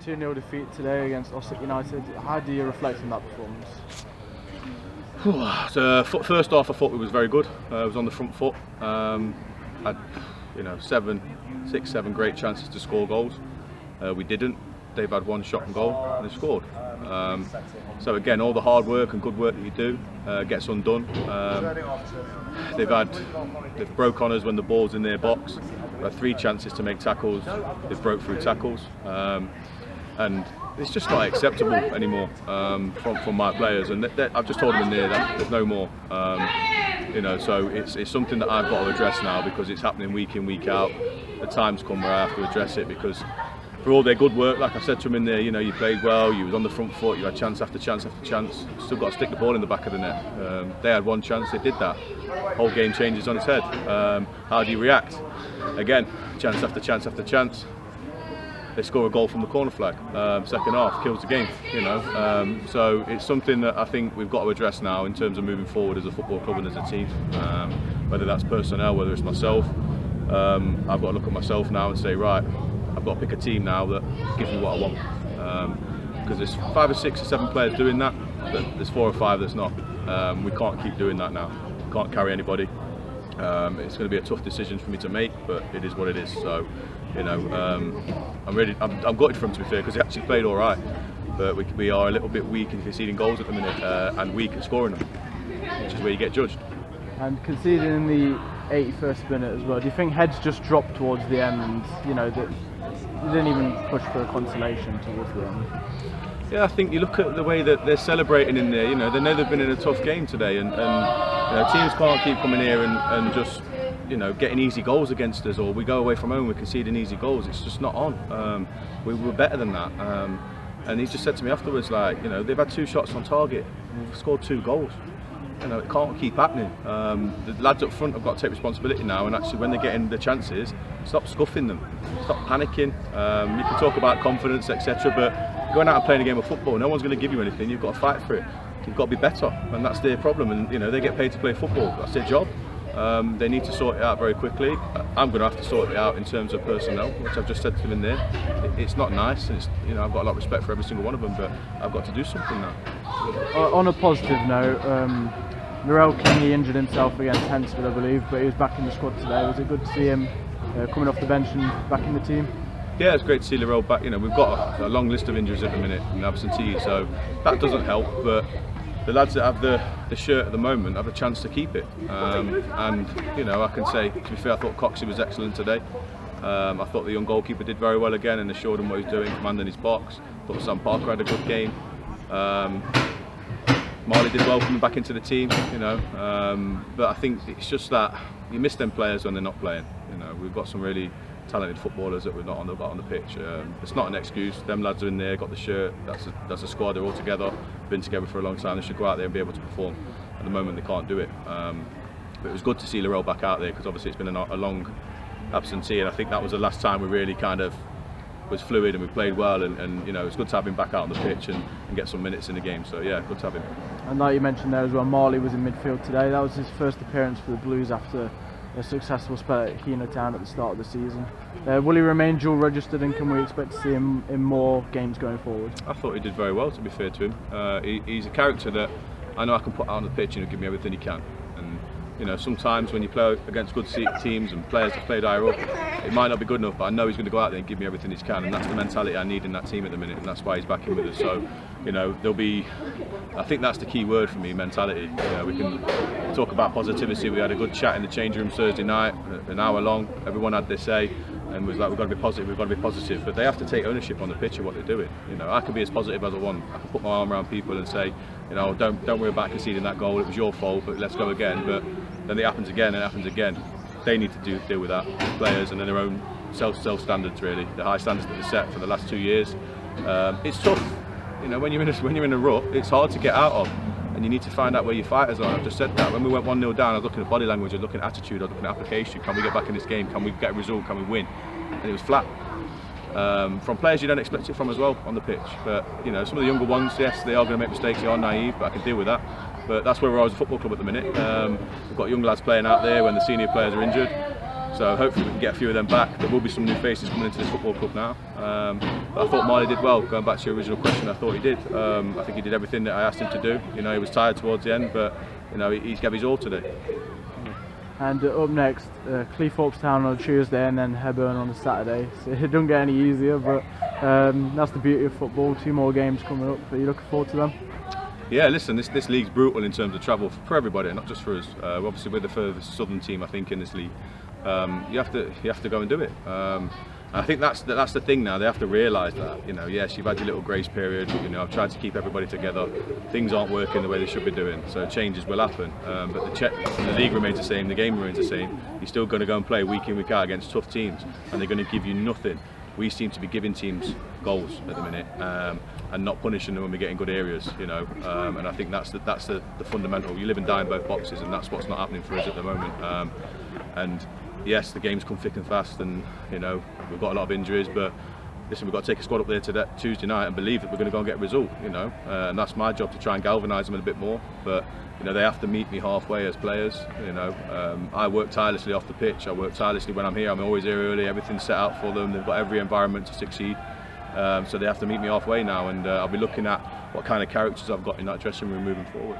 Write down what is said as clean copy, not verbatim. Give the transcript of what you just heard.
2-0 defeat today against Ossett United. How do you reflect on that performance? First off, I thought we was very good. I was on the front foot. Had 6, 7 great chances to score goals. We didn't. They've had one shot on goal and they scored. So again, all the hard work and good work that you do gets undone. They've broke on us when the ball's in their box. We had 3 chances to make tackles. They've broke through tackles, and it's just not acceptable anymore from my players. And I've just told them in there that there's no more. So it's something that I've got to address now, because it's happening week in, week out. The time's come where I have to address it, because for all their good work, like I said to them in there, you played well, you was on the front foot, you had chance after chance after chance. Still got to stick the ball in the back of the net. They had one chance, they did that. Whole game changes on its head. How do you react? Again, chance after chance after chance. They score a goal from the corner flag. Second half kills the game. So it's something that I think we've got to address now in terms of moving forward as a football club and as a team. Whether that's personnel, whether it's myself, I've got to look at myself now and say, right, I've got to pick a team now that gives me what I want. Because there's 5 or 6 or 7 players doing that, but there's 4 or 5 that's not. We can't keep doing that now. Can't carry anybody. It's going to be a tough decision for me to make, but it is what it is. So, I'm gutted for him, to be fair, because he actually played all right. But we are a little bit weak in conceding goals at the minute, and weak at scoring them, which is where you get judged. And conceding in the 81st minute as well. Do you think heads just dropped towards the end, and that you didn't even push for a consolation towards the end? Yeah, I think you look at the way that they're celebrating in there. They know they've been in a tough game today, and teams can't keep coming here and just getting easy goals against us, or we go away from home, we're conceding easy goals. It's just not on. We were better than that. And he just said to me afterwards, like, they've had 2 shots on target, we've scored 2 goals. It can't keep happening. The lads up front have got to take responsibility now, and actually when they're getting the chances, stop scuffing them, stop panicking. You can talk about confidence, etc., but going out and playing a game of football, no one's going to give you anything. You've got to fight for it. You've got to be better, and that's their problem. And they get paid to play football. That's their job. They need to sort it out very quickly. I'm going to have to sort it out in terms of personnel, which I've just said to them in there. It's not nice, and I've got a lot of respect for every single one of them, but I've got to do something now. On a positive note, Narelle Kingy injured himself against Hensfield, I believe, but he was back in the squad today. Was it good to see him coming off the bench and back in the team? Yeah, it's great to see Narelle back. We've got a long list of injuries at the minute and absentees, so that doesn't help. But the lads that have the shirt at the moment have a chance to keep it. And I can say, to be fair, I thought Coxey was excellent today. I thought the young goalkeeper did very well again and assured him what he's doing, commanding his box. I thought Sam Parker had a good game. Marley did well coming back into the team, but I think it's just that you miss them players when they're not playing. We've got some really talented footballers that we're not on the pitch. It's not an excuse. Them lads are in there, got the shirt. That's a squad. They're all together, been together for a long time. They should go out there and be able to perform. At the moment, they can't do it. But it was good to see Narelle back out there, because obviously it's been a long absentee, and I think that was the last time we really kind of was fluid and we played well, and it's good to have him back out on the pitch and get some minutes in the game. So yeah, good to have him. And like you mentioned there as well, Marley was in midfield today. That was his first appearance for the Blues after a successful spell at Keno Town at the start of the season. Will he remain dual registered, and can we expect to see him in more games going forward? I thought he did very well, to be fair to him. He's a character that I know I can put out on the pitch and give me everything he can. And sometimes when you play against good teams and players that played higher up, it might not be good enough, but I know he's going to go out there and give me everything he can, and that's the mentality I need in that team at the minute, and that's why he's back in with us. So, there'll be, I think that's the key word for me, mentality. We can talk about positivity. We had a good chat in the change room Thursday night, an hour long. Everyone had their say, and was like, we've got to be positive, we've got to be positive. But they have to take ownership on the pitch of what they're doing. I can be as positive as I want. I can put my arm around people and say, don't worry about conceding that goal. It was your fault, but let's go again. But then it happens again and it happens again. They need to deal with that, players, and then their own self standards, really, the high standards that they set for the last 2 years. It's tough, when you're in a rut, it's hard to get out of, and you need to find out where your fighters are. I've just said that. When we went 1-0 down, I was looking at body language, I was looking at attitude, I was looking at application. Can we get back in this game? Can we get a result? Can we win? And it was flat. From players you don't expect it from as well on the pitch. But some of the younger ones, yes, they are going to make mistakes, they are naive, but I can deal with that. But that's where we are as a football club at the minute. We've got young lads playing out there when the senior players are injured. So hopefully we can get a few of them back. There will be some new faces coming into this football club now. But I thought Marley did well. Going back to your original question, I thought he did. I think he did everything that I asked him to do. You know, he was tired towards the end, but you know, he gave his all today. And up next, Cleethorpes Town on a Tuesday and then Hebburn on a Saturday. So it don't get any easier, but that's the beauty of football. 2 more games coming up. Are you looking forward to them? Yeah, listen, this league's brutal in terms of travel for everybody, not just for us. Obviously, we're the furthest southern team, I think, in this league. You have to go and do it. I think that's the thing now. They have to realise that, you know, yes, you've had your little grace period. You know, I've tried to keep everybody together. Things aren't working the way they should be doing, so changes will happen. But the league remains the same. The game remains the same. You're still going to go and play week in, week out against tough teams, and they're going to give you nothing. We seem to be giving teams goals at the minute and not punishing them when we get in good areas, you know. And I think that's the fundamental. You live and die in both boxes, and that's what's not happening for us at the moment. And yes, the games come thick and fast, and you know we've got a lot of injuries, but listen, we've got to take a squad up there to that Tuesday night and believe that we're going to go and get a result, you know. And that's my job, to try and galvanise them a bit more. But you know, they have to meet me halfway as players. You know, I work tirelessly off the pitch. I work tirelessly when I'm here. I'm always here early. Everything's set out for them. They've got every environment to succeed. So they have to meet me halfway now, and I'll be looking at what kind of characters I've got in that dressing room moving forward.